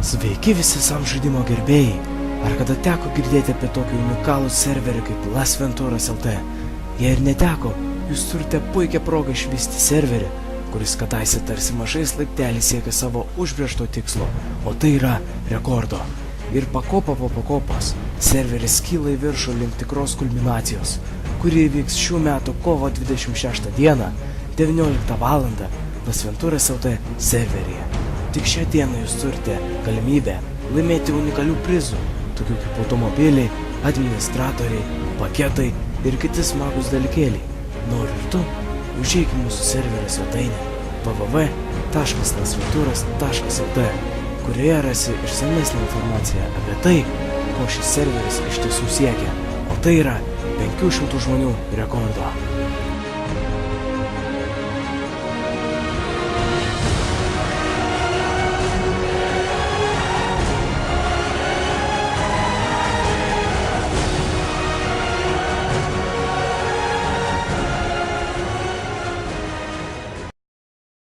Sveiki visi SAM žaidimo gerbėjai. Ar kada teko girdėti apie tokį unikalų serverį kaip Las Venturas LT? Jei ir neteko, jūs turite puikią progą išvysti serverį, kuris kadaise tarsi mažais laipteliais siekia savo užbrėžto tikslo, o tai yra rekordo. Ir pakopa po pakopos serveris kyla į viršų link tikros kulminacijos, kuri įvyks šių metų kovo 26 dieną 19 val. Las Venturas LT serveryje. Tik šią dieną jūs turite galimybę laimėti unikalių prizų, tokių kaip automobiliai, administratoriai, paketai ir kiti smagus dalykėliai. Nori ir tu? Užeik į mūsų serverio svetainę www.lasventuras.lt, kurioje rasi išsamesnę informaciją apie tai, ko šis serveris iš tiesų siekia, o tai yra 500 žmonių rekordo.